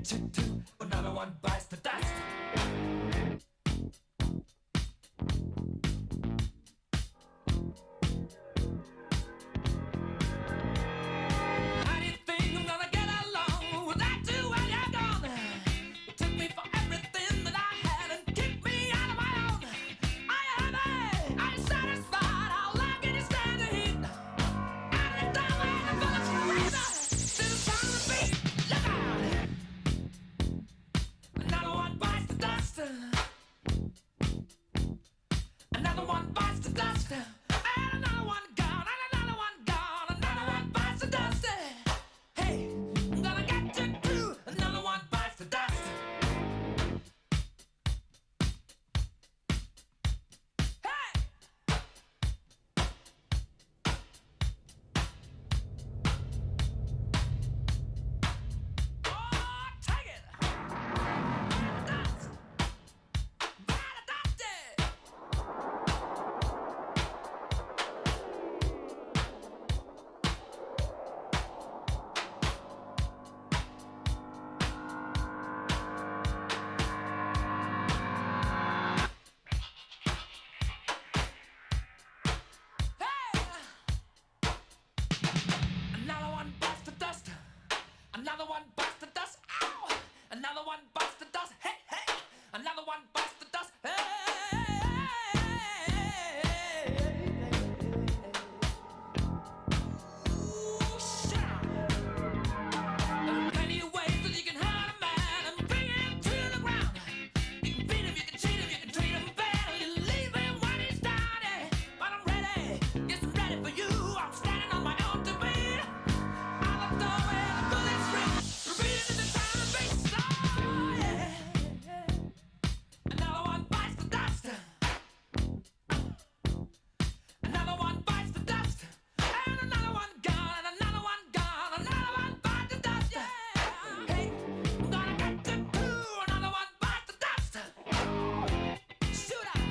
to do. Another one bites the dust. How do you think I'm gonna get along without you when you're gone? You took me for everything that I had and kicked me out of my own. Are you happy? Are you satisfied? How long can you stand the heat? Out of the time when the bullets razor to the sound of the beat. Look out! Another one bites the dust. Another one bites the dust. And another one gone. And another one gone. Another one bites the dust. Hey, I'm gonna get you too. Another one bites the dust. Hey! Oh, take it! Dust! By the dusty! Hey! Another one bites the dust. Another one bites the dust. Ow! Another one bites the dust. Hey, hey! Another one bites the dust. Hey! Ooh, shout! There are plenty of ways that you can hurt a man and bring him to the ground. You can beat him, you can cheat him, you can treat him bad, or you leave him when he's down. But I'm ready, yes, I'm ready for you. I'm standing on my own two feet. Out the door where the bullets ring, repeating in the sound of bass. Oh, yeah. Another one bites the dust. Another one bites the dust. And another one gone. And another one gone. Another one bites the dust. Hey, I'm gonna get you too. Another one bites the dust. Shoot out.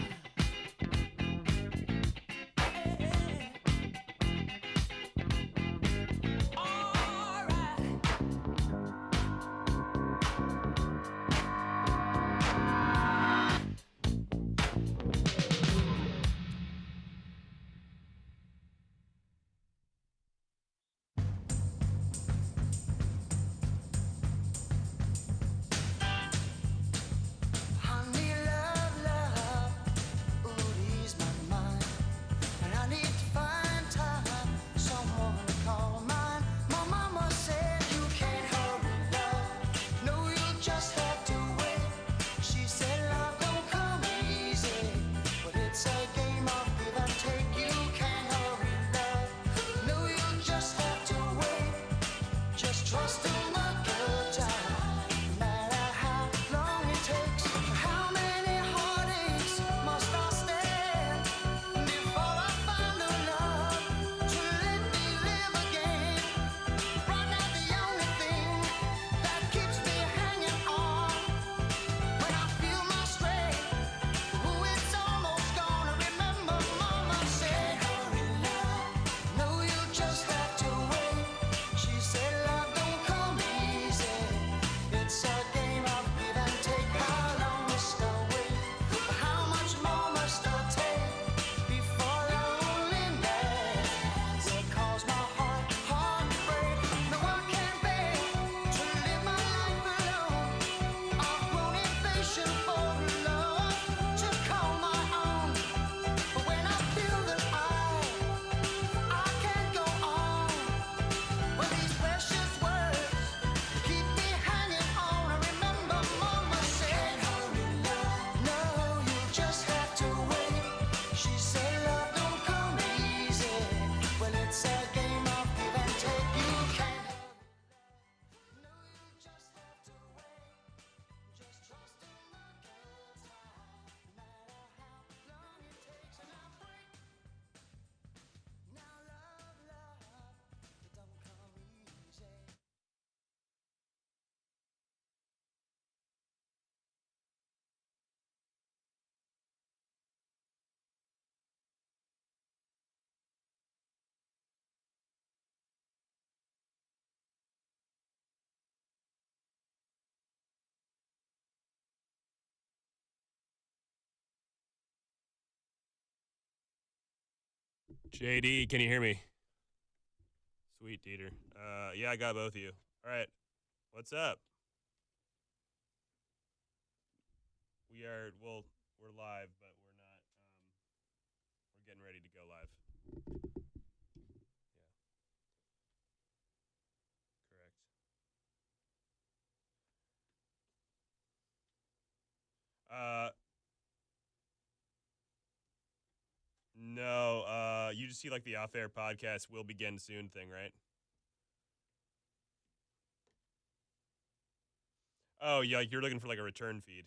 All right. Honey, love, love, ooh, ease my mind. And I need to find time, someone to call mine. My mama said you can't hurry love. No, you just have to wait. She said love don't come easy, but it's a game of give and take. You can't hurry love. No, you just have to wait. Just trust in the good time, no matter how long it takes. How many heartaches must I stand before I find a love to let me live again? Right now the only thing that keeps me hanging on when I feel my strength, ooh, it's almost gone. I remember mama said, hurry love, no, you just have to wait. She said love don't come JD, can you hear me? Sweet, Dieter. Yeah, I got both of you. All right, what's up? We're live, but we're not. We're getting ready to go live. Yeah, correct. No. You just see like the off-air podcast will begin soon thing, right? Oh, yeah, you're looking for like a return feed.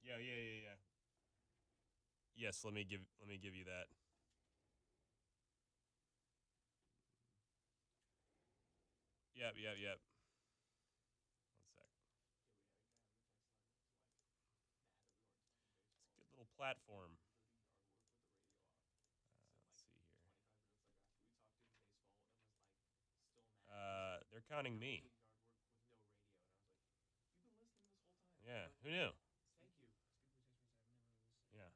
Yeah. Yes, let me give you that. Yep. One sec. It's a good little platform. Let's see here. They're counting me. Yeah, who knew? Yeah.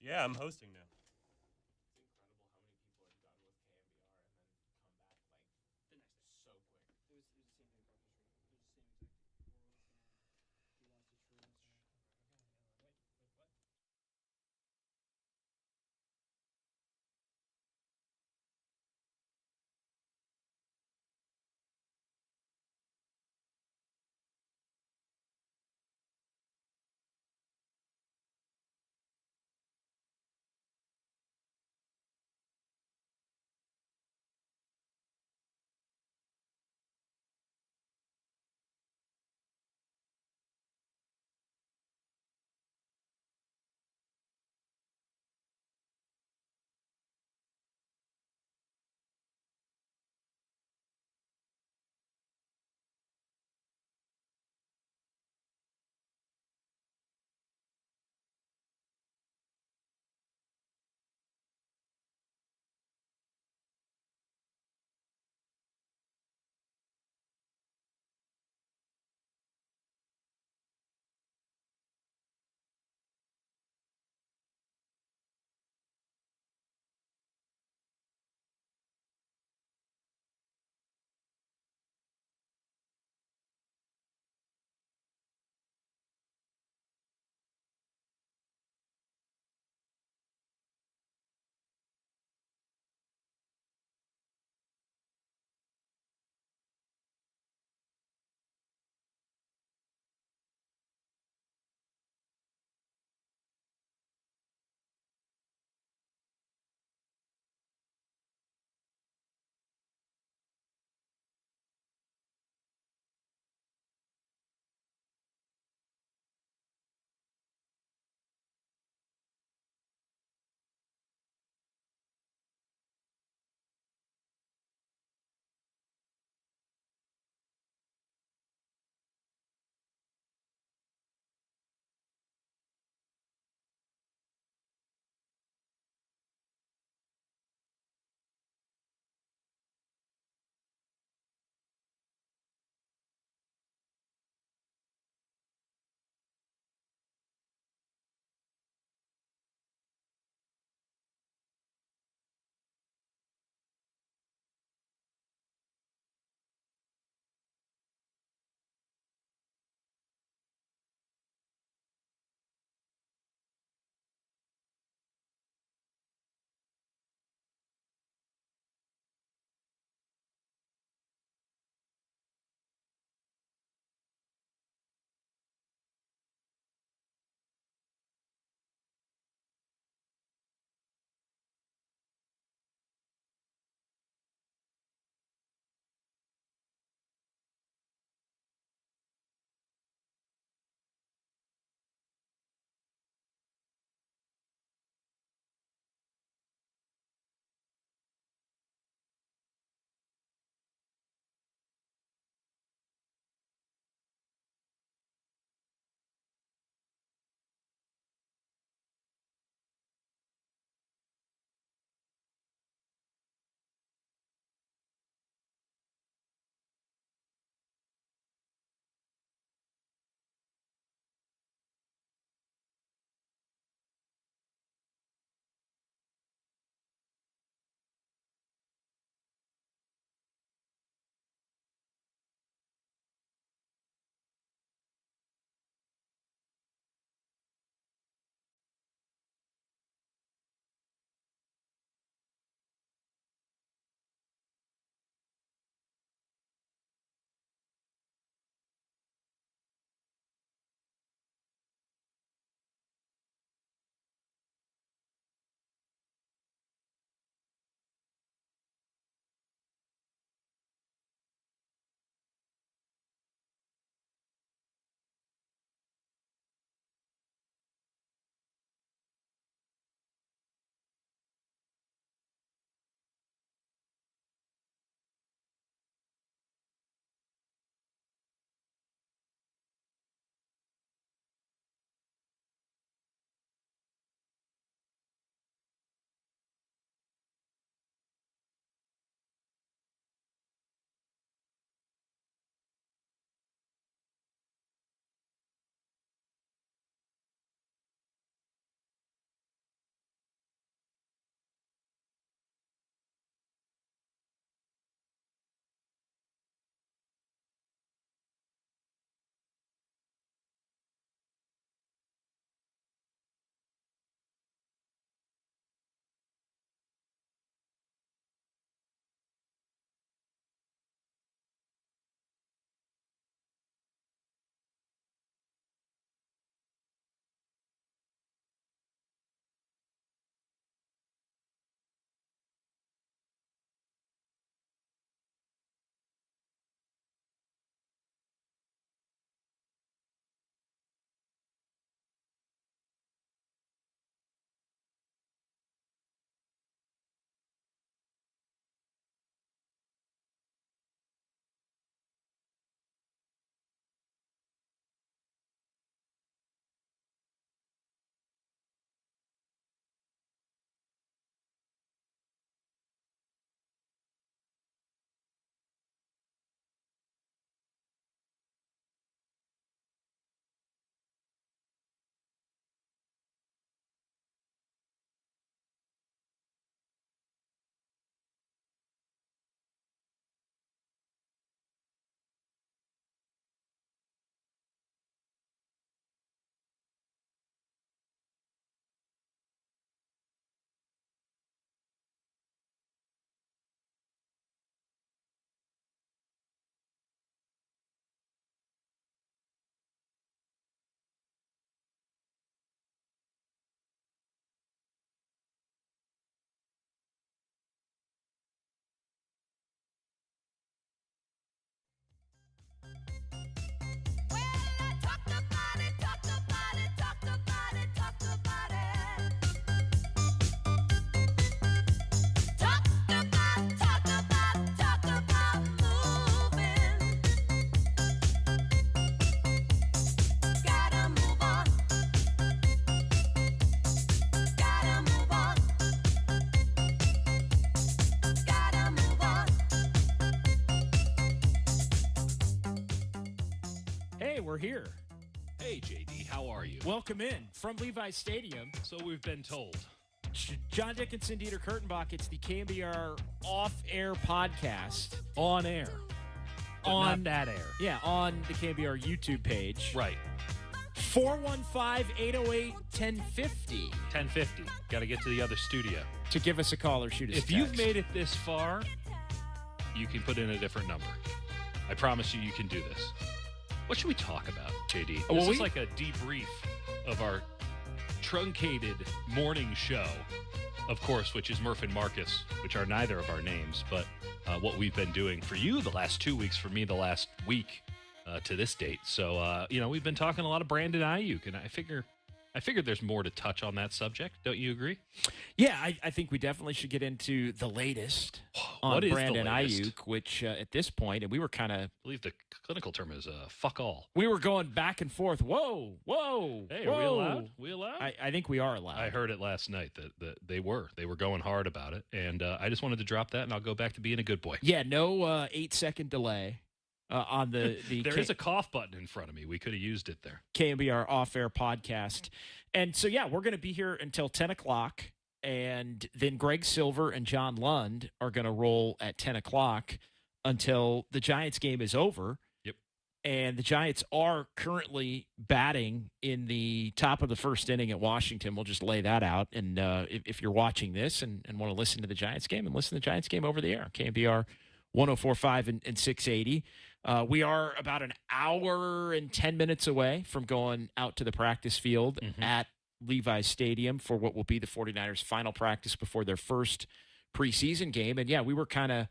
Yeah, I'm hosting now. we're here. Hey, JD, how are you? Welcome in from Levi's Stadium. So we've been told. John Dickinson, Dieter Kurtenbach. It's the KNBR off-air podcast. On air. But not that air. Yeah, on the KNBR YouTube page. Right. 415-808-1050. 1050. Got to get to the other studio. To give us a call or shoot us a If you've text. made it this far, you can put in a different number. I promise you can do this. What should we talk about, JD? Well, This is like a debrief of our truncated morning show, of course, which is Murph and Marcus, which are neither of our names, but what we've been doing for you the last 2 weeks, for me the last week to this date. So, we've been talking a lot of Brandon Ayuk, and I figured there's more to touch on that subject. Don't you agree? Yeah, I think we definitely should get into the latest on What is the Brandon latest? Ayuk, which at this point, and we were I believe the clinical term is fuck all. we were going back and forth. Whoa. Hey, are we whoa. allowed? We allowed? I think we are allowed. I heard it last night that they were going hard about it, and I just wanted to drop that, and I'll go back to being a good boy. Yeah, no 8-second delay on the There is a cough button in front of me. We could have used it there. KNBR off-air podcast. And so, yeah, we're going to be here until 10 o'clock, and then Greg Silver and John Lund are going to roll at 10 o'clock until the Giants game is over. Yep. And the Giants are currently batting in the top of the first inning at Washington. We'll just lay that out. And if you're watching this and want to listen to the Giants game, and listen to the Giants game over the air, KNBR 104.5 and 680. We are about an hour and 10 minutes away from going out to the practice field at Levi's Stadium for what will be the 49ers' final practice before their first preseason game. And, yeah, we were kind of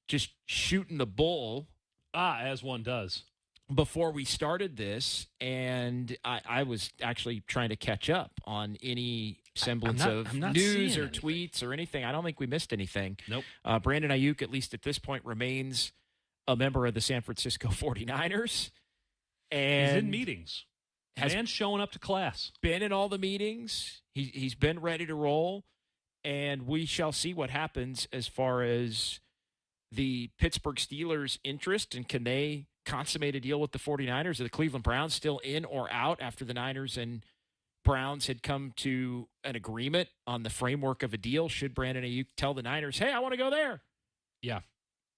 just shooting the bull As one does. before we started this, and I was actually trying to catch up on any semblance I'm of not news seeing or anything. tweets or anything. I don't think we missed anything. Nope. Brandon Ayuk, at least at this point, remains a member of the San Francisco 49ers. And He's in meetings. has Man's showing up to class. been in all the meetings. He's been ready to roll, and we shall see what happens as far as the Pittsburgh Steelers' interest, and can they consummate a deal with the 49ers? Are the Cleveland Browns still in or out after the Niners and Browns had come to an agreement on the framework of a deal? Should Brandon Ayuk tell the Niners, hey, I want to go there? Yeah.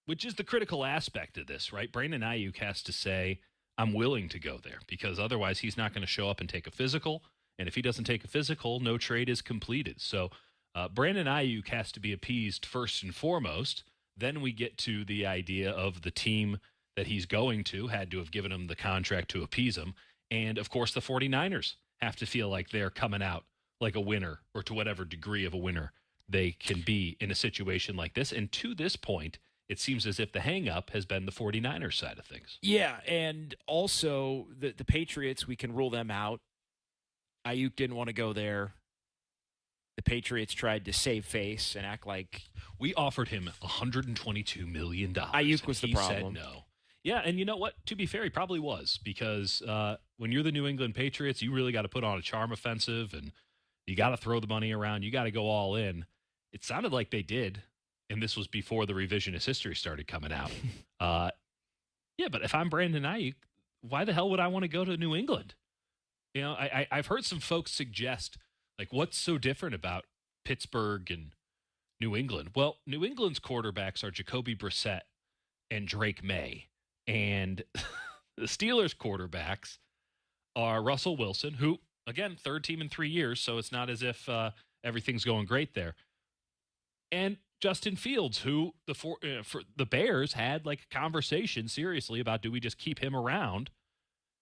Which is the critical aspect of this, right? Brandon Ayuk has to say, I'm willing to go there, because otherwise he's not going to show up and take a physical. And if he doesn't take a physical, no trade is completed. So Brandon Ayuk has to be appeased first and foremost. Then we get to the idea of the team that he's going to had to have given him the contract to appease him. And, of course, the 49ers have to feel like they're coming out like a winner, or to whatever degree of a winner they can be in a situation like this. And to this point, it seems as if the hang-up has been the 49ers side of things. Yeah, and also the Patriots, we can rule them out. Ayuk didn't want to go there. The Patriots tried to save face and act like We offered him $122 million. Ayuk was the and he problem. said no. Yeah, and you know what? To be fair, he probably was, because when you're the New England Patriots, you really got to put on a charm offensive, and you got to throw the money around. You got to go all in. It sounded like they did, and this was before the revisionist history started coming out. Yeah, but if I'm Brandon Ayuk, why the hell would I want to go to New England? You know, I've heard some folks suggest, like, what's so different about Pittsburgh and New England? Well, New England's quarterbacks are Jacoby Brissett and Drake May. And the Steelers' quarterbacks are Russell Wilson, who, again, third team in 3 years, so it's not as if everything's going great there. And Justin Fields, who for the Bears had like a conversation seriously about, do we just keep him around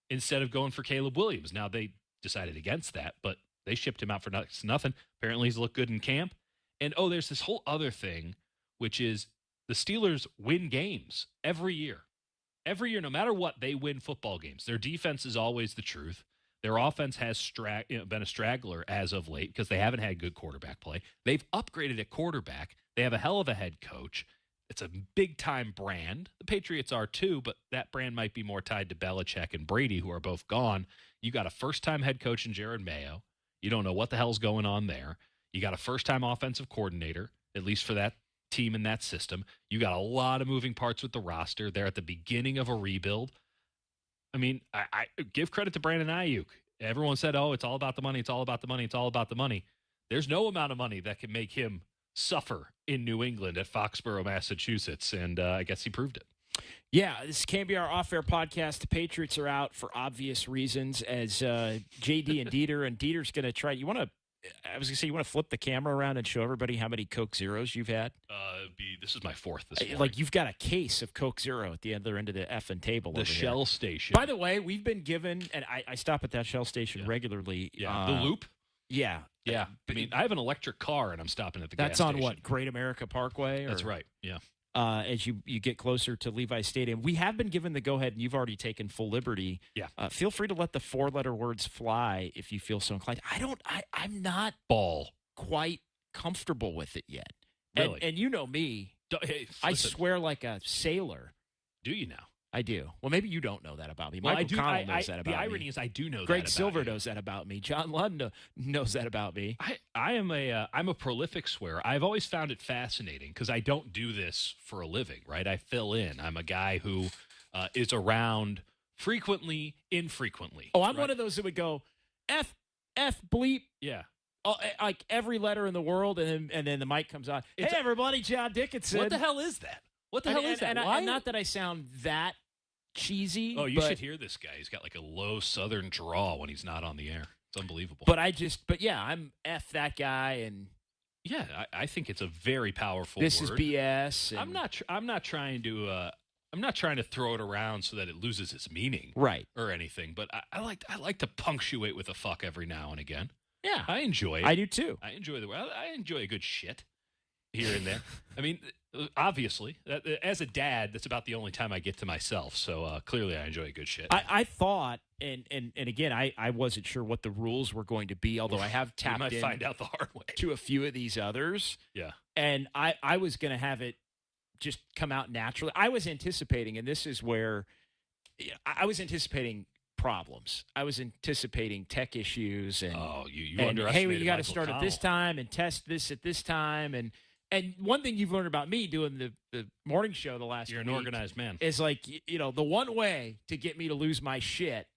instead of going for Caleb Williams? Now, they decided against that, but they shipped him out for nothing. Apparently, he's looked good in camp. And, there's this whole other thing, which is the Steelers win games every year. Every year, no matter what, they win football games. Their defense is always the truth. Their offense has been a straggler as of late because they haven't had good quarterback play. They've upgraded at quarterback. They have a hell of a head coach. It's a big-time brand. The Patriots are too, but that brand might be more tied to Belichick and Brady, who are both gone. You got a first-time head coach in Jared Mayo. You don't know what the hell's going on there. You got a first-time offensive coordinator, at least for that team in that system. You got a lot of moving parts with the roster. They're at the beginning of a rebuild. I mean, I give credit to Brandon Ayuk. Everyone said, "Oh, it's all about the money. It's all about the money. It's all about the money." There's no amount of money that can make him suffer in New England at Foxborough, Massachusetts, and I guess he proved it. Yeah, this is KNBR Off-Air Podcast. The Patriots are out for obvious reasons as JD and Dieter, and Dieter's going to try. You want to flip the camera around and show everybody how many Coke Zeros you've had? This is my fourth this morning. Like, you've got a case of Coke Zero at the other end of the effing table. The over Shell there. station. By the way, we've been given, and I stop at that Shell station regularly. Yeah, the Loop. Yeah. Yeah. I mean, I have an electric car, and I'm stopping at the gas That's station. on what, Great America Parkway? That's right, yeah. As you get closer to Levi Stadium. We have been given the go-ahead, and you've already taken full liberty. Yeah. Feel free to let the four-letter words fly if you feel so inclined. I'm not Ball. quite comfortable with it yet. Really? And you know me. Hey, I listen, swear like a sailor. do you now? I do. Well, maybe you don't know that about me. Well, Michael I do. Connell knows that about me. The irony is I do know Greg that about Silver you. knows that about me. John Lund knows that about me. I'm a prolific swearer. I've always found it fascinating because I don't do this for a living, right? I fill in. I'm a guy who is around frequently, infrequently. Oh, I'm right? one of those that would go, F bleep. Yeah. Oh, like every letter in the world, and then the mic comes on. Hey, everybody, John Dickinson. What the hell is that? What the hell is that? And not that I sound that cheesy. Oh, you but, should hear this guy. He's got like a low Southern drawl when he's not on the air. It's unbelievable. But yeah, I'm F that guy, and yeah, I think it's a very powerful this word. is BS. And, I'm not trying to throw it around so that it loses its meaning, right, or anything. But I like to punctuate with a fuck every now and again. Yeah, I enjoy it. I do too. I enjoy a good shit here and there. I mean, obviously, as a dad, that's about the only time I get to myself. So clearly, I enjoy a good shit. I thought, and again, I wasn't sure what the rules were going to be, although I have tapped might in find out the hard way to a few of these others. Yeah, and I was going to have it just come out naturally. I was anticipating, and this is where I was anticipating problems. I was anticipating tech issues, and you and, underestimated hey, you got to Michael start at this Connell. time and test this at this time, and one thing you've learned about me doing the morning show the last You're an week organized man. is like, the one way to get me to lose my shit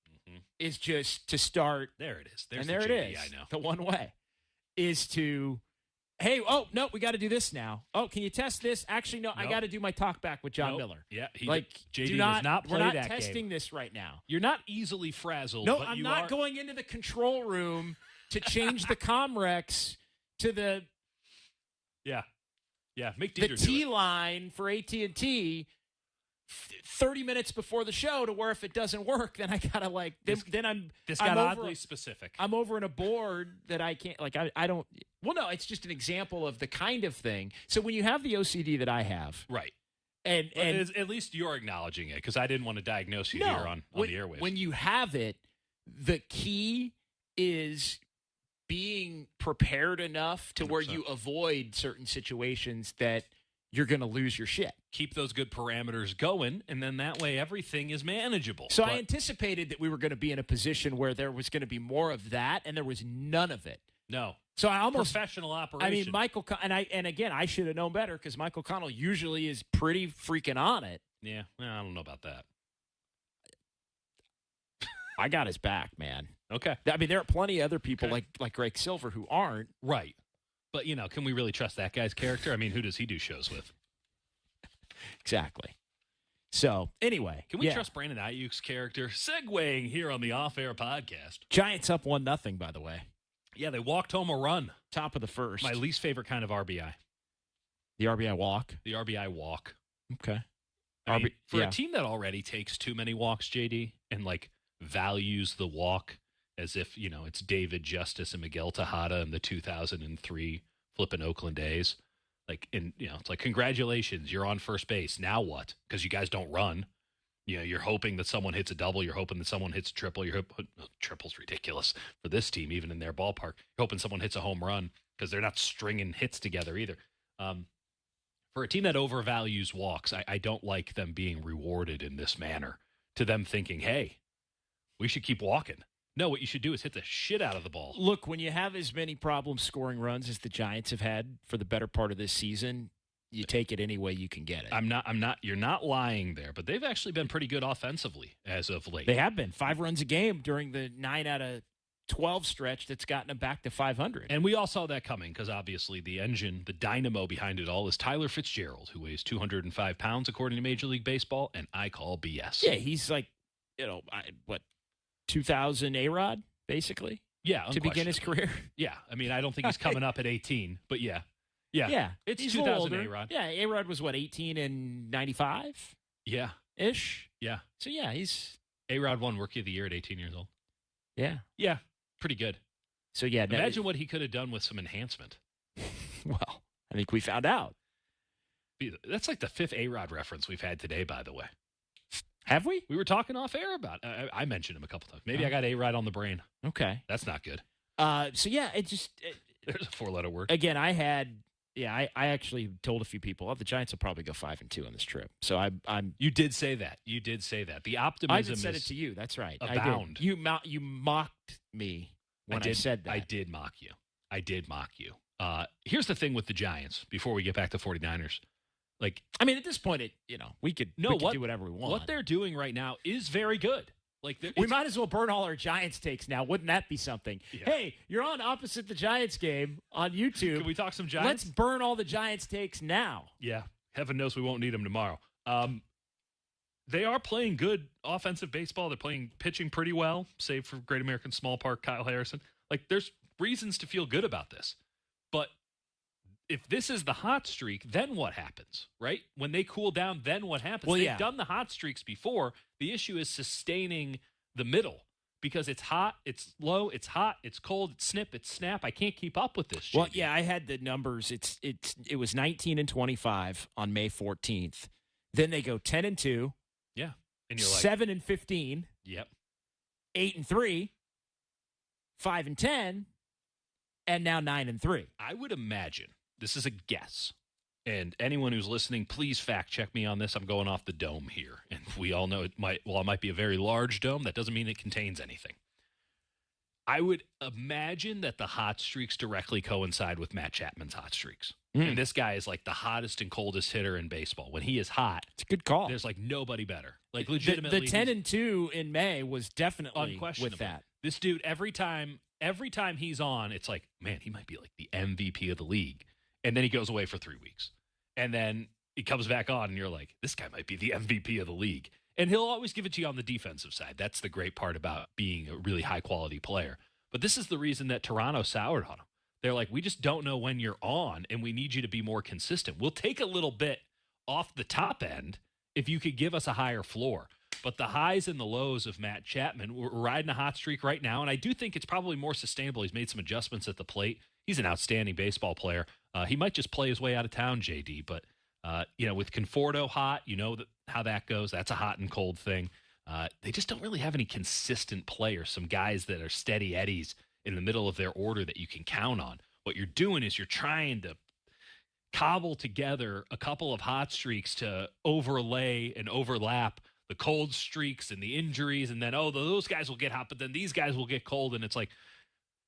is just to start. There it is. There's And the there it JD is. I know. The one way is to, hey, oh, no, we got to do this now. Oh, can you test this? Actually, no, I Nope. got to do my talk back with John Nope. Miller. Yeah, do JD does not, not play we're not that testing game. this right now. You're not easily frazzled. No, but I'm you not are, going into the control room to change the Comrex to the Yeah, make the Dieter do T it. line for AT&T 30 minutes before the show, to where if it doesn't work, then I gotta then I'm This I'm got over- oddly specific. I'm over in a board that I can't, I don't, well, no, it's just an example of the kind of thing. So when you have the OCD that I have, Right. and At least you're acknowledging it, because I didn't want to diagnose you no, here on the airwaves. when you have it, the key is being prepared enough to where 100%. you avoid certain situations that you're going to lose your shit. Keep those good parameters going, and then that way everything is manageable. So I But anticipated that we were going to be in a position where there was going to be more of that, and there was none of it. no. So I almost, Professional operation. I mean, Michael, and again, I should have known better, because Michael Connell usually is pretty freaking on it. Yeah, well, I don't know about that. I got his back, man. Okay. I mean, there are plenty of other people Okay. like Greg Silver who aren't. Right. But, can we really trust that guy's character? I mean, who does he do shows with? Exactly. So anyway, Can we yeah. trust Brandon Ayuk's character? Segueing here on the Off-Air Podcast. Giants up 1-0, by the way. Yeah, they walked home a run. Top of the first. My least favorite kind of RBI. The RBI walk. The RBI walk. Okay. I mean, for yeah. a team that already takes too many walks, JD, and values the walk as if, it's David Justice and Miguel Tejada in the 2003 flipping Oakland days. It's like, congratulations, you're on first base. Now what? Because you guys don't run. You're hoping that someone hits a double. You're hoping that someone hits a triple. Triple's ridiculous for this team, even in their ballpark. You're hoping someone hits a home run, because they're not stringing hits together either. For a team that overvalues walks, I don't like them being rewarded in this manner, to them thinking, hey, we should keep walking. No, what you should do is hit the shit out of the ball. Look, when you have as many problems scoring runs as the Giants have had for the better part of this season, you take it any way you can get it. I'm not. You're not lying there, but they've actually been pretty good offensively as of late. They have been 5 runs a game during the 9 out of 12 stretch that's gotten them back to 500. And we all saw that coming because obviously the engine, the dynamo behind it all is Tyler Fitzgerald, who weighs 205 pounds according to Major League Baseball, and I call BS. Yeah, he's like, 2000 A-Rod, basically? Yeah, to begin his career? Yeah, I mean, I don't think he's coming up at 18, but yeah. Yeah. It's he's 2000 A-Rod. Yeah, A-Rod was, 18 in 95? Yeah. Ish? Yeah. So, yeah, he's... A-Rod won Rookie of the Year at 18 years old. Yeah. Yeah, pretty good. So, yeah. Imagine what he could have done with some enhancement. Well, I think we found out. That's like the 5th A-Rod reference we've had today, by the way. Have we? We were talking off air about I mentioned him a couple times. Maybe I got A-Rod on the brain. Okay. That's not good. So, yeah, There's a 4-letter word. Again, I actually told a few people, the Giants will probably go 5-2 on this trip. So I'm. You did say that. The optimism. I even said it to you. That's right. Abound. I did. You mocked me when I said that. I did mock you. Here's the thing with the Giants. Before we get back to 49ers, at this point, we could do whatever we want. What they're doing right now is very good. We might as well burn all our Giants takes now. Wouldn't that be something? Yeah. Hey, you're on opposite the Giants game on YouTube. Can we talk some Giants? Let's burn all the Giants takes now. Yeah. Heaven knows we won't need them tomorrow. They are playing good offensive baseball. They're pitching pretty well, save for Great American Small Park, Kyle Harrison. There's reasons to feel good about this. But if this is the hot streak, then what happens, right? When they cool down, then what happens? Well, They've done the hot streaks before. The issue is sustaining the middle because it's hot, it's low, it's hot, it's cold, it's snip, it's snap. I can't keep up with this. Well, yeah, I had the numbers. It was 19 and 25 on May 14th. Then they go 10 and 2. Yeah. And you're 7 and 15. Yep. 8 and 3. 5 and 10. And now 9 and 3. I would imagine. This is a guess. And anyone who's listening, please fact check me on this. I'm going off the dome here. And we all know it might be a very large dome. That doesn't mean it contains anything. I would imagine that the hot streaks directly coincide with Matt Chapman's hot streaks. And this guy is like the hottest and coldest hitter in baseball. When he is hot, it's a good call. There's nobody better. Legitimately. The 10 and 2 in May was definitely unquestionable with that. This dude, every time he's on, it's like, man, he might be like the MVP of the league. And then he goes away for 3 weeks. And then he comes back on, and you're like, this guy might be the MVP of the league. And he'll always give it to you on the defensive side. That's the great part about being a really high-quality player. But this is the reason that Toronto soured on him. They're like, we just don't know when you're on, and we need you to be more consistent. We'll take a little bit off the top end if you could give us a higher floor. But the highs and the lows of Matt Chapman, we're riding a hot streak right now, and I do think it's probably more sustainable. He's made some adjustments at the plate. He's an outstanding baseball player. He might just play his way out of town, JD. But, with Conforto hot, how that goes. That's a hot and cold thing. They just don't really have any consistent players, some guys that are steady eddies in the middle of their order that you can count on. What you're doing is you're trying to cobble together a couple of hot streaks to overlay and overlap the cold streaks and the injuries, and then, those guys will get hot, but then these guys will get cold, and it's like,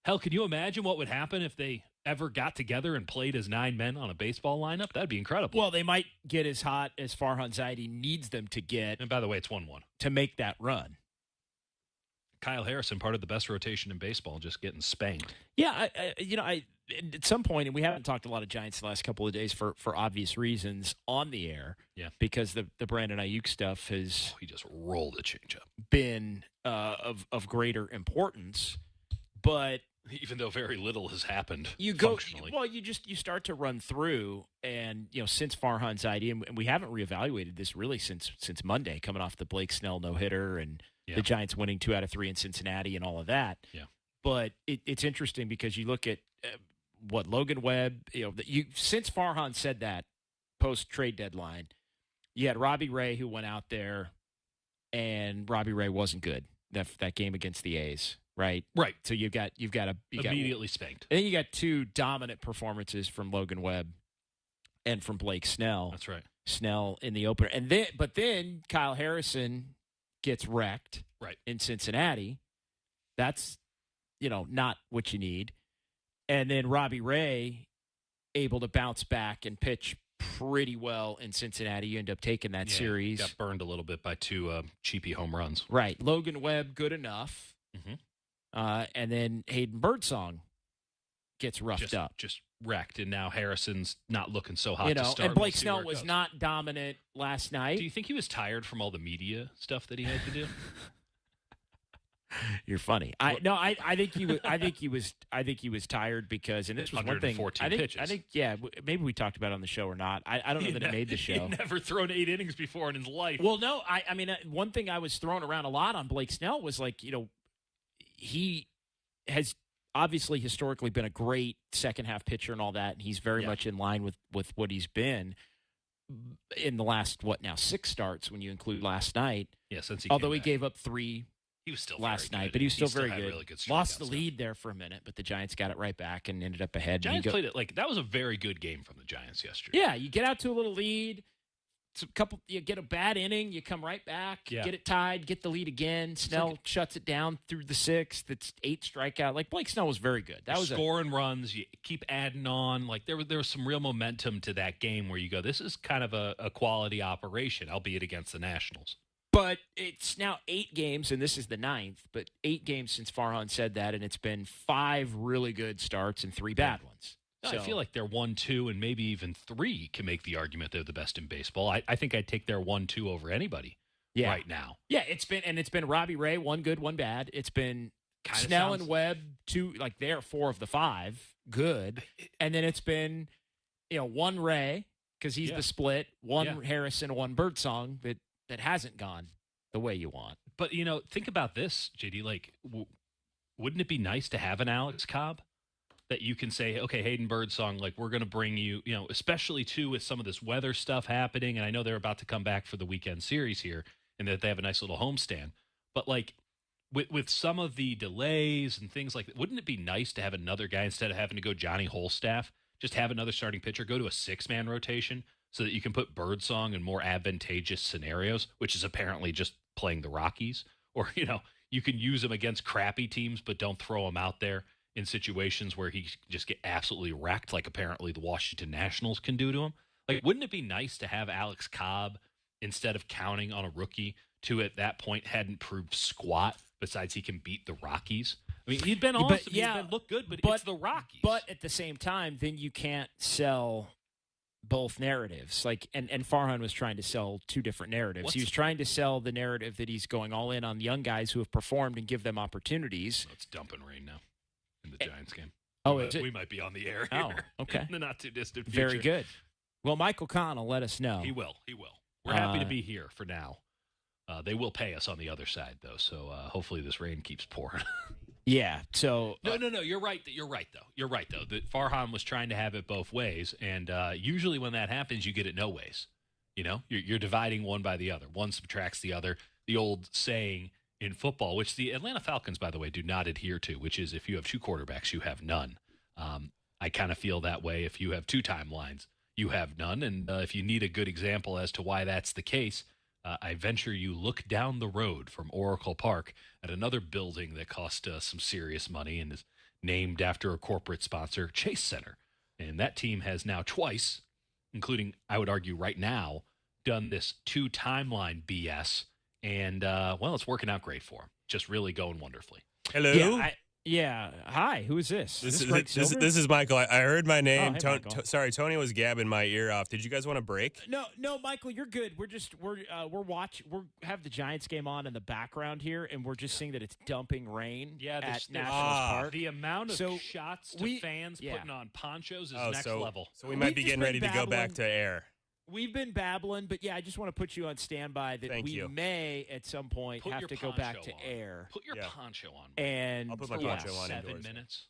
hell, can you imagine what would happen if they ever got together and played as 9 men on a baseball lineup? That'd be incredible. Well, they might get as hot as Farhan Zaidi needs them to get. And by the way, it's 1-1. To make that run. Kyle Harrison, part of the best rotation in baseball, just getting spanked. Yeah, I at some point, and we haven't talked a lot of Giants the last couple of days for obvious reasons on the air. Yeah. Because the Brandon Ayuk stuff has he just rolled a changeup. Been of greater importance, but even though very little has happened, you start to run through, and since Farhan Zaidi, and we haven't reevaluated this really since Monday, coming off the Blake Snell no hitter and the Giants winning 2 out of 3 in Cincinnati and all of that. Yeah. But it's interesting because you look at what Logan Webb, since Farhan said that post trade deadline, you had Robbie Ray who went out there, and Robbie Ray wasn't good that game against the A's. Right. So you got immediately spanked. And then you got 2 dominant performances from Logan Webb and from Blake Snell. That's right. Snell in the opener, but then Kyle Harrison gets wrecked. Right. In Cincinnati. That's not what you need. And then Robbie Ray able to bounce back and pitch pretty well in Cincinnati. You end up taking that series. Got burned a little bit by two cheapy home runs. Right. Logan Webb, good enough. And then Hayden Birdsong gets roughed up. Just wrecked. And now Harrison's not looking so hot to start. And Blake We'll see where Snell it was goes. not dominant last night. Do you think he was tired from all the media stuff that he had to do? You're funny. I think he was tired because, and this was one thing. Pitches. I think maybe we talked about it on the show or not. I don't know that it made the show. He'd never thrown 8 innings before in his life. Well, no. I mean, one thing I was throwing around a lot on Blake Snell was like, he has obviously historically been a great second half pitcher and all that, and he's very much in line with what he's been in the last 6 starts when you include last night. Yeah, since he gave up 3. He was still last very night, good. but he was still still very had good. Really good Lost the strikeouts, lead there for a minute, but the Giants got it right back and ended up ahead. Giants played it that was a very good game from the Giants yesterday. Yeah, you get out to a little lead, you get a bad inning, you come right back, get it tied, get the lead again. Snell shuts it down through the 6th. It's 8 strikeout. Like Blake Snell was very good. That was scoring runs. You keep adding on. Like there was some real momentum to that game where you go, this is kind of a quality operation, albeit against the Nationals. But it's now 8 games, and this is the 9th, but 8 games since Farhan said that, and it's been 5 really good starts and 3 bad ones. So I feel like their 1-2 and maybe even 3 can make the argument they're the best in baseball. I think I'd take their 1-2 over anybody right now. Yeah, it's been Robbie Ray, 1 good, 1 bad. It's been Snell and Webb, 2, like they're 4 of the 5 good, and then it's been 1 Ray because he's the split, 1 Harrison, 1 Birdsong that hasn't gone the way you want. But, think about this, JD. Like, wouldn't it be nice to have an Alex Cobb that you can say, okay, Hayden Birdsong, like, we're going to bring you, especially, too, with some of this weather stuff happening, and I know they're about to come back for the weekend series here, and that they have a nice little homestand. But, like, with some of the delays and things like that, wouldn't it be nice to have another guy, instead of having to go Johnny Holstaff, just have another starting pitcher, go to a 6-man rotation, so that you can put Birdsong in more advantageous scenarios, which is apparently just playing the Rockies. Or, you can use him against crappy teams, but don't throw him out there in situations where he just get absolutely wrecked, like apparently the Washington Nationals can do to him. Like, wouldn't it be nice to have Alex Cobb, instead of counting on a rookie who at that point hadn't proved squat, besides he can beat the Rockies? I mean, he'd been awesome. He's been looked good, but it's the Rockies. But at the same time, then you can't sell both narratives. Like, and Farhan was trying to sell 2 different narratives. He was trying to sell the narrative that he's going all in on young guys who have performed and give them opportunities. It's dumping rain now in the Giants game. Oh, we might be on the air here. Oh, okay. In the not too distant future. Very good. Well, Michael Kahn will let us know. He will. We're happy to be here for now. They will pay us on the other side, though, so hopefully this rain keeps pouring. Yeah. So no. You're right. You're right, though. That Farhan was trying to have it both ways, and usually when that happens, you get it no ways. You're dividing one by the other. One subtracts the other. The old saying in football, which the Atlanta Falcons, by the way, do not adhere to, which is if you have 2 quarterbacks, you have none. I kind of feel that way. If you have 2 timelines, you have none. And if you need a good example as to why that's the case, I venture you look down the road from Oracle Park at another building that cost some serious money and is named after a corporate sponsor, Chase Center. And that team has now twice, including, I would argue right now, done this 2 timeline BS. And, it's working out great for them. Just really going wonderfully. Hello? Yeah. Hi, who is this? This Greg Silver? is Michael. I heard my name. hey, Michael. Sorry, Tony was gabbing my ear off. Did you guys want to break? No, Michael, you're good. We're have the Giants game on in the background here, and we're just seeing that it's dumping rain at Nationals Park. The amount of shots to fans putting on ponchos is next level. So we might be getting ready to go back to air. We've been babbling, but I just want to put you on standby that we may at some point have to go back to air. Put your poncho on. And I'll put my poncho on. 7 minutes.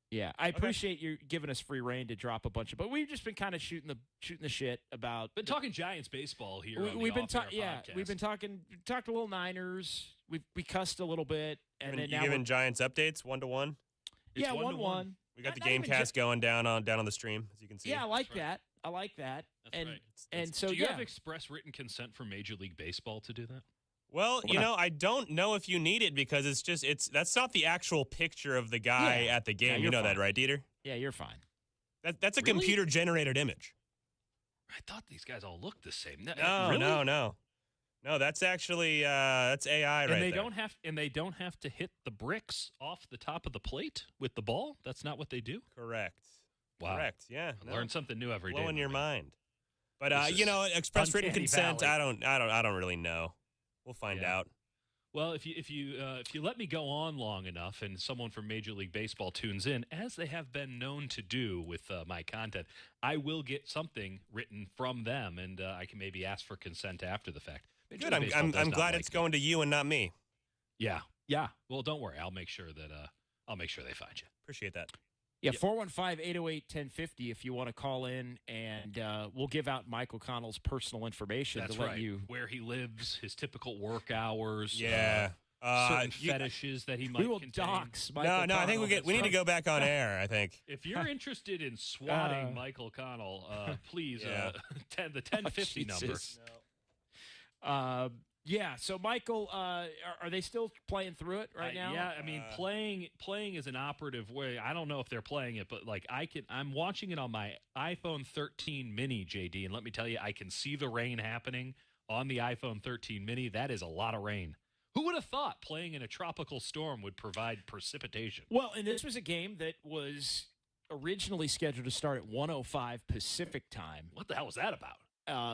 Yeah, I appreciate you giving us free reign to drop a bunch of, but we've just been kind of shooting the shit about. Been talking Giants baseball here. We've been talked a little Niners. We cussed a little bit, and then now giving Giants updates 1-1. Yeah, 1-1. We got the game cast going down on the stream, as you can see. Yeah, I like that. I like that. That's right. And so do you have express written consent from Major League Baseball to do that? Well, I don't know if you need it because that's not the actual picture of the guy at the game. Yeah, you know fine. that, right, Dieter? Yeah, you're fine. That's a computer generated image. I thought these guys all looked the same. No, really? no. That's actually that's AI And right they there. don't have to hit the bricks off the top of the plate with the ball. That's not what they do. Correct. Wow. Correct. Yeah. I learn something new every day. Blowing your mind. But This is express written uncanny consent. valley. I don't really know. We'll find Yeah. out. Well, if you let me go on long enough, and someone from Major League Baseball tunes in, as they have been known to do with my content, I will get something written from them, and I can maybe ask for consent after the fact. Major Good. League Baseball I'm does not glad like it's me. going to you and not me. Yeah. Well, don't worry. I'll make sure that they find you. Appreciate that. Yeah, 415-808-1050 if you want to call in, and we'll give out Mike O'Connell's personal information That's to let right. you. Where he lives, his typical work hours. Yeah. Certain fetishes that he might We will contain. dox Mike No, O'Connell. I think we need to go back on air. I think. If you're interested in swatting Michael Connell, please Yeah. the 1050 number. Jesus. Yeah, so Michael, are they still playing through it right now? Yeah, I mean, playing is an operative way. I don't know if they're playing it, but like I'm watching it on my iPhone 13 mini, JD, and let me tell you, I can see the rain happening on the iPhone 13 mini. That is a lot of rain. Who would have thought playing in a tropical storm would provide precipitation? Well, and this was a game that was originally scheduled to start at 1:05 Pacific time. What the hell was that about?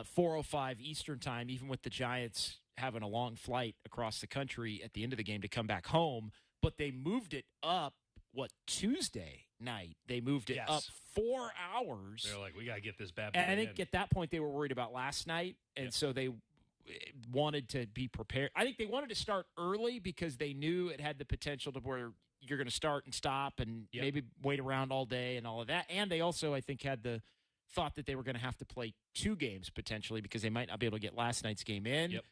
4:05 Eastern time, even with the Giants having a long flight across the country at the end of the game to come back home. But they moved it up, Tuesday night? They moved it up 4 hours. They're like, we got to get this bad boy And I think in. at that point they were worried about last night, and so they wanted to be prepared. I think they wanted to start early because they knew it had the potential to where you're going to start and stop and maybe wait around all day and all of that. And they also, I think, had the thought that they were going to have to play 2 games potentially because they might not be able to get last night's game in. Yep.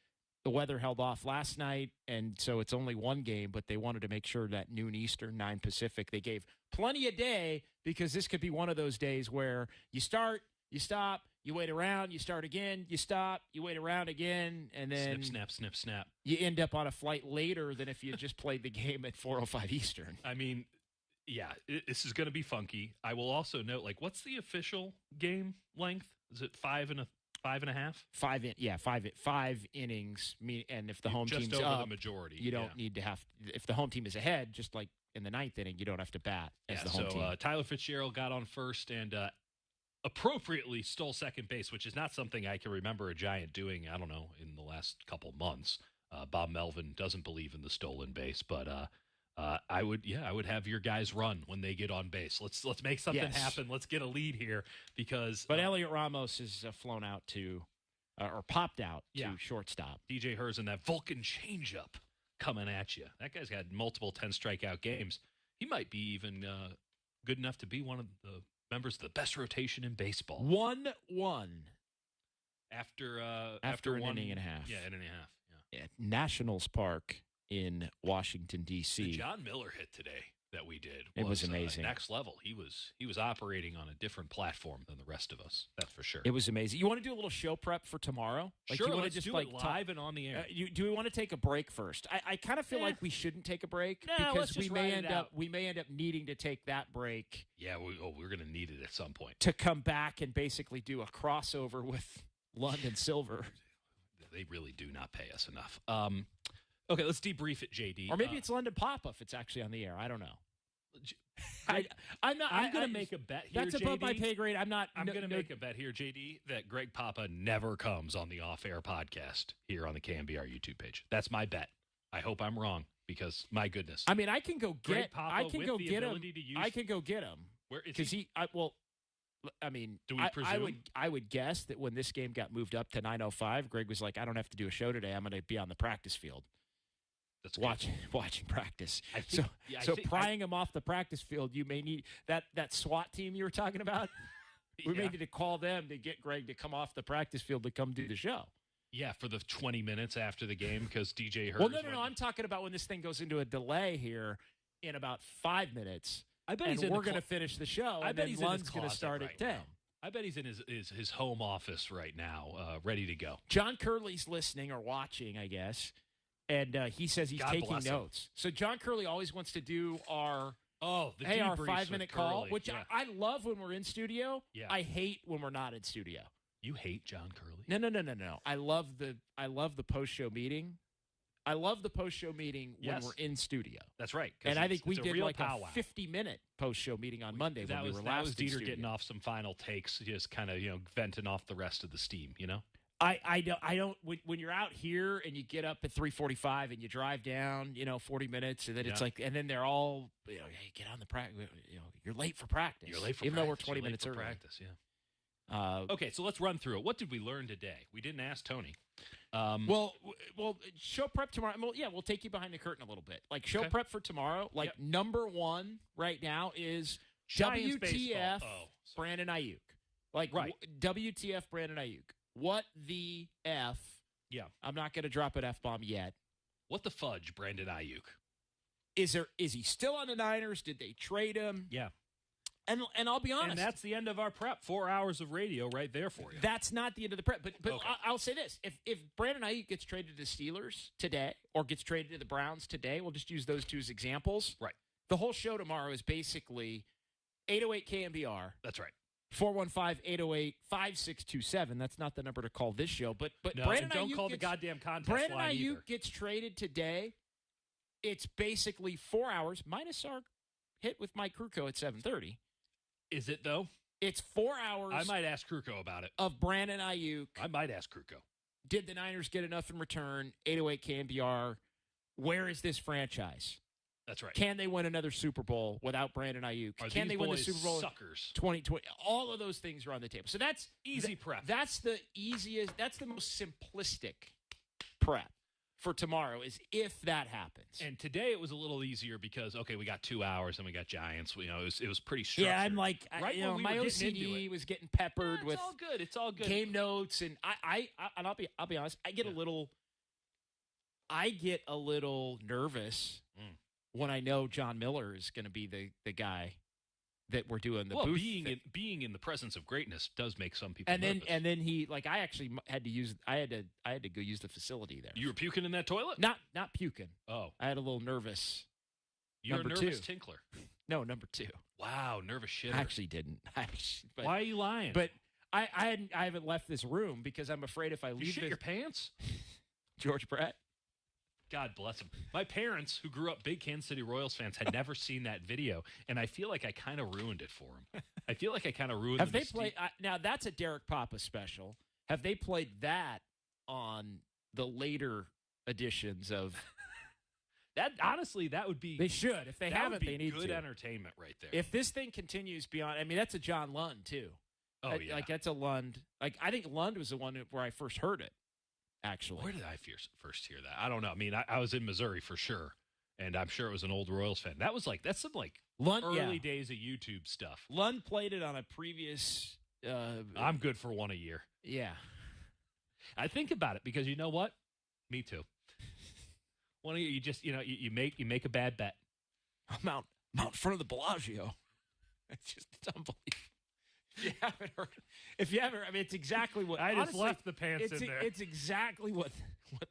The weather held off last night, and so it's only 1 game, but they wanted to make sure that noon Eastern, 9 Pacific, they gave plenty of day because this could be one of those days where you start, you stop, you wait around, you start again, you stop, you wait around again, and then snap. you end up on a flight later than if you just played the game at 4:05 Eastern. I mean, yeah, this is going to be funky. I will also note, like, what's the official game length? Is it 5.5? 5 innings. And if the home just team's over up, the majority, you don't need to have. If the home team is ahead, just like in the 9th inning, you don't have to bat as the home team. Tyler Fitzgerald got on first and appropriately stole second base, which is not something I can remember a Giant doing. I don't know, in the last couple months. Bob Melvin doesn't believe in the stolen base, but I would have your guys run when they get on base. Let's make something happen. Let's get a lead here because. But Elliot Ramos is flown out to, or popped out to shortstop. DJ Herz and that Vulcan changeup coming at you. That guy's got multiple 10 strikeout games. He might be even good enough to be one of the members of the best rotation in baseball. 1-1 after an inning and a half. Yeah, inning and a half. Yeah. At Nationals Park in Washington, The D.C. John Miller hit today that we did. It was amazing. Next level. He was operating on a different platform than the rest of us. That's for sure. It was amazing. You want to do a little show prep for tomorrow? Sure, you wanna let's just do it live and on the air. Do we want to take a break first? I kind of feel like we shouldn't take a break let's because just ride it out. we may end up needing to take that break Yeah, we're going to need it at some point. to come back and basically do a crossover with London Silver. They really do not pay us enough. Okay, let's debrief it, JD. Or maybe it's London Papa if it's actually on the air. I don't know. I'm going to make a bet here, That's above JD. my pay grade. I'm going to make a bet here, JD, that Greg Papa never comes on the off-air podcast here on the KNBR YouTube page. That's my bet. I hope I'm wrong because, my goodness. I mean, I can go Greg get. Papa I can with go the get him. ability to use- I can go get him. Where is Because he? I mean, Do we I presume? would guess that when this game got moved up to 9:05, Greg was like, "I don't have to do a show today. I'm going to be on the practice field, That's good. watching practice." I think- Prying him off the practice field, you may need that SWAT team you were talking about. We may need to call them to get Greg to come off the practice field to come do the show. Yeah, for the 20 minutes after the game because DJ Herz. Well, no. I'm talking about when this thing goes into a delay here in about 5 minutes. I bet and he's in we're the going to finish the show. I and bet then he's in his Lund's going to closet start right at 10. now. I bet he's in his home office right now, ready to go. John Curley's listening or watching, I guess, and he says he's God taking bless him. notes. So John Curley always wants to do our our debriefs 5-minute call, which yeah. I love when we're in studio. Yeah. I hate when we're not in studio. You hate John Curley? No. I love the post-show meeting. I love the post-show meeting when Yes. we're in studio. That's right. 'cause And I think we it's a did real like powwow. a 50-minute post-show meeting on Monday when we were that last was in Dieter studio. getting off some final takes, just kind of venting off the rest of the steam. I don't when you're out here and you get up at 3:45 and you drive down 40 minutes and then it's like and then they're all hey, get on the practice you're late for practice. You're late for even practice. though we're 20 You're late minutes for early. practice. Yeah. Okay, so let's run through it. What did we learn today? We didn't ask Tony. Well, show prep tomorrow. Well, yeah, we'll take you behind the curtain a little bit. Like show Okay. prep for tomorrow. Like Yep. number one right now is Giants WTF baseball. Oh, sorry. Brandon Ayuk. Like Right. WTF Brandon Ayuk. What the F? Yeah. I'm not going to drop an F bomb yet. What the fudge, Brandon Ayuk? Is he still on the Niners? Did they trade him? Yeah. And I'll be honest. And that's the end of our prep. 4 hours of radio right there for you. That's not the end of the prep. But Okay. I'll say this. If Brandon Ayuk gets traded to the Steelers today or gets traded to the Browns today, we'll just use those two as examples. Right. The whole show tomorrow is basically 808 KNBR, That's right. 415-808-5627. That's not the number to call this show. But No, Brandon and don't Ayuk call the gets, goddamn contest Brandon line Ayuk either. gets traded today. It's basically 4 hours minus our hit with Mike Krukow at 7:30. Is it, though? It's 4 hours I might ask Krukow about it. of Brandon Ayuk. I might ask Krukow. Did the Niners get enough in return? 808 KNBR. Where is this franchise? That's right. Can they win another Super Bowl without Brandon Ayuk? Are Can these they win the boys Super Bowl suckers? 2020? All of those things are on the table. So that's Easy prep. That's the easiest. That's the most simplistic prep for tomorrow. Is if that happens. And today it was a little easier because, okay, we got 2 hours and we got Giants. It was pretty structured. Yeah, I'm like, right when we my were getting into OCD it. was getting peppered It's with all good. It's all good. game notes, and and I'll be honest, I get a little nervous when I know John Miller is going to be the guy that we're doing the booth. being in the presence of greatness does make some people And nervous. then he I actually had to go use the facility there. You were puking in that toilet? Not puking. Oh, I had a little nervous. you're Number a nervous two. tinkler. No, number 2. Wow, nervous shitter. I actually didn't. But, Why are you lying? But I haven't left this room because I'm afraid if I you leave shit this, your pants? George Brett. God bless him. My parents, who grew up big Kansas City Royals fans, had never seen that video, and I feel like I kind of ruined it for them. I feel like I kind of ruined. Have the they played? Now that's a Derek Papa special. Have they played that on the later editions of? That honestly, that would be. They should. If they that haven't, would be they need good to. entertainment right there. If this thing continues beyond, I mean, that's a John Lund too. oh yeah. Like that's a Lund. Like I think Lund was the one where I first heard it. Actually, Where did I first hear that? I don't know. I mean, I was in Missouri for sure, and I'm sure it was an old Royals fan. That's some Lund, early days of YouTube stuff. Lund played it on a previous. I'm good for one a year. Yeah. I think about it because you know what? Me too. One of you just you make a bad bet. I'm out in front of the Bellagio. It's unbelievable. If you haven't, I mean, it's exactly what I just honestly, left the pants it's, in there. It's exactly what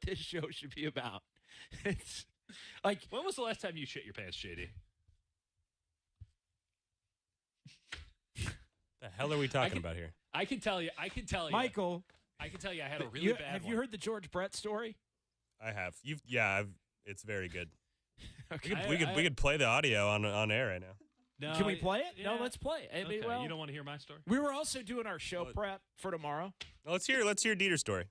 this show should be about. It's like When was the last time you shit your pants, JD? The hell are we talking about here? I can tell you. Michael. I can tell you I had a really bad have one. you heard the George Brett story? I have. It's very good. Okay. We could play the audio on air right now. No, Can we play it? No, yeah. let's play it. I mean, Okay, well, you don't want to hear my story? we were also doing our show Well, prep for tomorrow. Let's hear Dieter's story.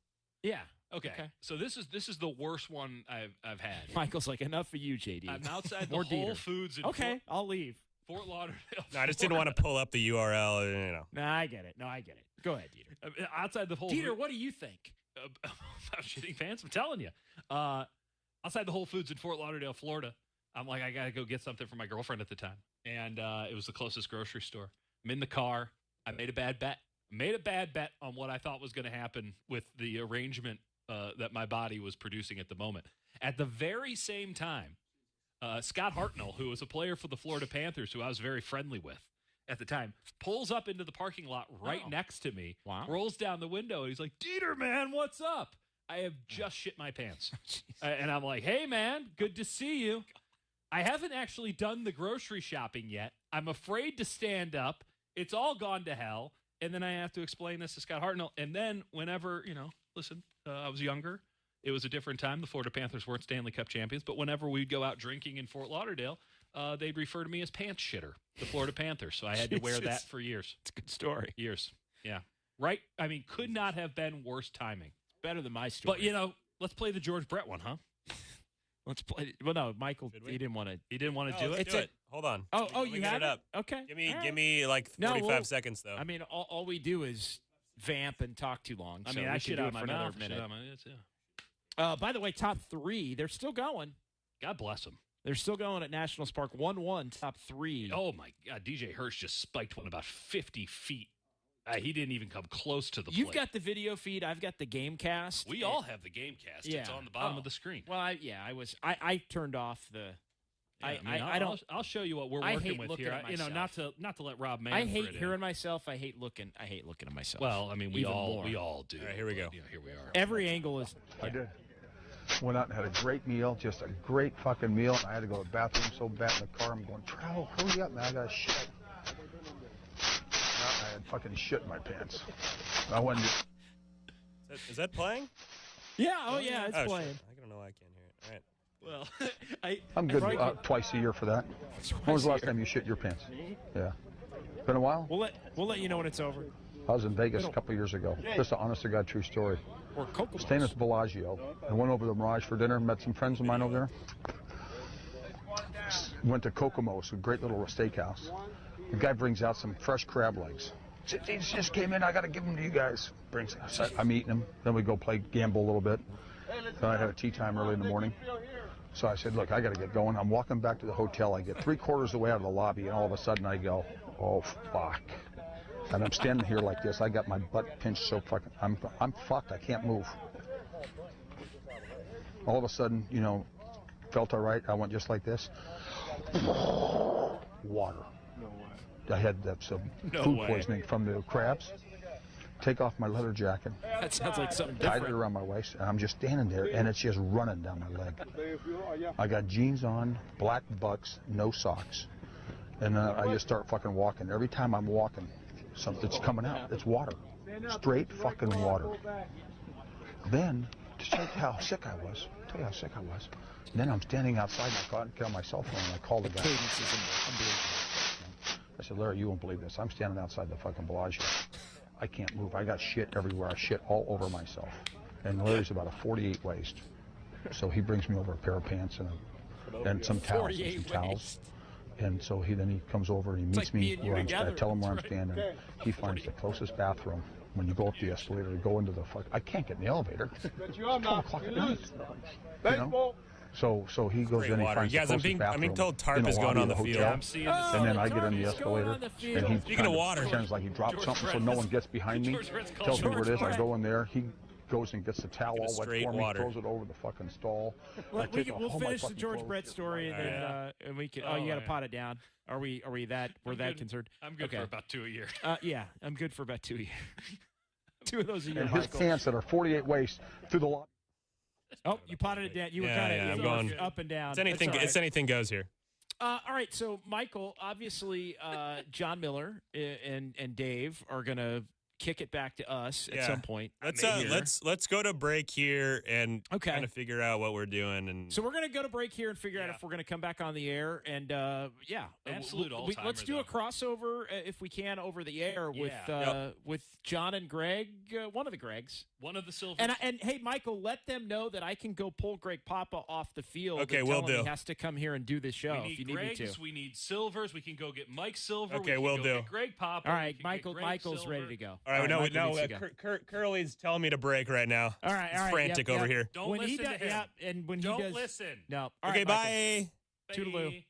Yeah. Okay. Okay. So this is the worst one I've had. Michael's like, enough of you, JD. I'm outside the More Whole Dieter. Foods in Okay, I'll leave. Fort Lauderdale. No, I just didn't want to pull up the URL. No, I get it. Go ahead, Dieter. Outside the Whole Dieter, what do you think? about shitting pants. I'm telling you. Outside the Whole Foods in Fort Lauderdale, Florida, I'm like, I got to go get something for my girlfriend at the time. And it was the closest grocery store. I'm in the car. I made a bad bet. On what I thought was going to happen with the arrangement that my body was producing at the moment. At the very same time, Scott Hartnell, who was a player for the Florida Panthers, who I was very friendly with at the time, pulls up into the parking lot right next to me, Wow. rolls down the window, and he's like, Dieter, man, what's up? I have just shit my pants. And I'm like, hey, man, good to see you. I haven't actually done the grocery shopping yet. I'm afraid to stand up. It's all gone to hell. And then I have to explain this to Scott Hartnell. And then whenever, listen, I was younger. It was a different time. The Florida Panthers weren't Stanley Cup champions. But whenever we'd go out drinking in Fort Lauderdale, they'd refer to me as pants shitter, the Florida Panthers. So I had to wear that for years. It's a good story. Years. Yeah. Right? I mean, could not have been worse timing. Better than my story. But, let's play the George Brett one, huh? Let's play. Well, no, Michael, he didn't want to. He didn't want to do it? Let's do it. Hold on. Oh, Let me you get have it up. Okay. Give me like 45 seconds, though. I mean, all we do is vamp and talk too long. I so mean, we I can shit do out it my for another mouth. minute. Shit out my, yeah. By the way, top 3, they're still going. God bless them. They're still going at Nationals Park. 1-1, top 3. Oh, my God. DJ Hirsch just spiked one about 50 feet. He didn't even come close to the plate. You've got the video feed. I've got the game cast. We all have the game cast. Yeah. It's on the bottom of the screen. Well, I turned off the. Yeah, I don't. I'll show you what we're I working hate with looking here. at myself. Not to let Rob Manfred I hate in. hearing myself. I hate looking at myself. Well, I mean, we Even all more. do. All right, here we go. Yeah, here we are. Every angle is. I did. Went out and had a great meal, just a great fucking meal. And I had to go to the bathroom so bad in the car. I'm going, Travel, hurry up, man. I got shit. I had fucking shit in my pants. I went to. Is that playing? Yeah. Oh yeah, it's Oh, playing. shit. I don't know why I can't hear it. All right. Well, I'm good twice a year for that. When was the last time you shit your pants? Yeah. Been a while? We'll let you know when it's over. I was in Vegas a couple of years ago. Just an honest to God true story. Or Coco. Staying at the Bellagio. I went over to the Mirage for dinner, met some friends of mine over there. Went to Kokomo's, a great little steakhouse. The guy brings out some fresh crab legs. These just came in, I got to give them to you guys. I'm eating them. Then we go play gamble a little bit. Then I had a tea time early in the morning. So I said, look, I got to get going. I'm walking back to the hotel. I get 3/4 of the way out of the lobby, and all of a sudden I go, oh, fuck. And I'm standing here like this. I got my butt pinched so fucking, I'm fucked. I can't move. All of a sudden, felt all right. I went just like this. Water. I had some food poisoning from the crabs. Take off my leather jacket. That sounds like something Tied it different. around my waist, and I'm just standing there, and it's just running down my leg. I got jeans on, black bucks, no socks. And I just start fucking walking. Every time I'm walking, something's coming out. It's water. Straight fucking water. Then, to show you how sick I was, then I'm standing outside, and I got on my cell phone, and I called the guy. Cadence is unbelievable. I said, Larry, you won't believe this. I'm standing outside the fucking Bellagio. I can't move. I got shit everywhere. I shit all over myself. And Larry's about a 48 waist. So he brings me over a pair of pants and some towels and some towels. And so he comes over and he meets like me me and you where I together. tell him where I'm That's right. standing. He finds the closest bathroom. When you go up the escalator to go into the I can't get in the elevator. It's 12 o'clock at night. You know? So he goes Great in and he water. finds Guys, the I'm closest being bathroom told TARP in the is going lobby on of the field. hotel. I'm seeing this. And then I get TARP in the is going escalator, on the field. and he Speaking kind of water. pretends like he dropped George something so Brett no is- one gets behind me. George Brett's called Tells me where it is. George I go in there. He goes and gets the towel Get a all wet straight for me, water. throws it over the fucking stall. We'll I take off we'll all my finish the fucking George clothes. Brett story and then and we can. Oh, you got to pot it down. Are we that I'm that good. concerned? I'm good Okay. for about 2 a year. Yeah, I'm good for about 2 years. 2 of those a year. And his Michael. pants that are 48 waist through the lobby. Oh, you potted it down. You were Yeah, kind of yeah, I'm going- up and down. It's anything. That's all right. It's anything goes here. All right, so Michael, obviously, John Miller and Dave are gonna kick it back to us at Yeah. some point. Let's go to break here and Okay. kind of figure out what we're doing. And So we're gonna go to break here and figure out Yeah. if we're gonna come back on the air. And yeah, Absolute all-timer, let's do a though. crossover if we can over the air with Yeah. with John and Greg, one of the Gregs. One of the silver. And hey, Michael, let them know that I can go pull Greg Papa off the field. Okay, and we'll tell him do. He has to come here and do this show we if you need need me Gregs. to. We need silvers. We can go get Mike Silver. Okay, we we'll can go do. Get Greg Papa. All we right, can get Greg Michael's Silver. ready to go. all right, Michael needs to go. Curly's telling me to break right now. All right, He's all right. frantic yep, over yep. here. Don't when listen he to does, him. yeah, and when Don't he does, listen. no. All Okay, right, Michael. bye. Toodaloo. Bye.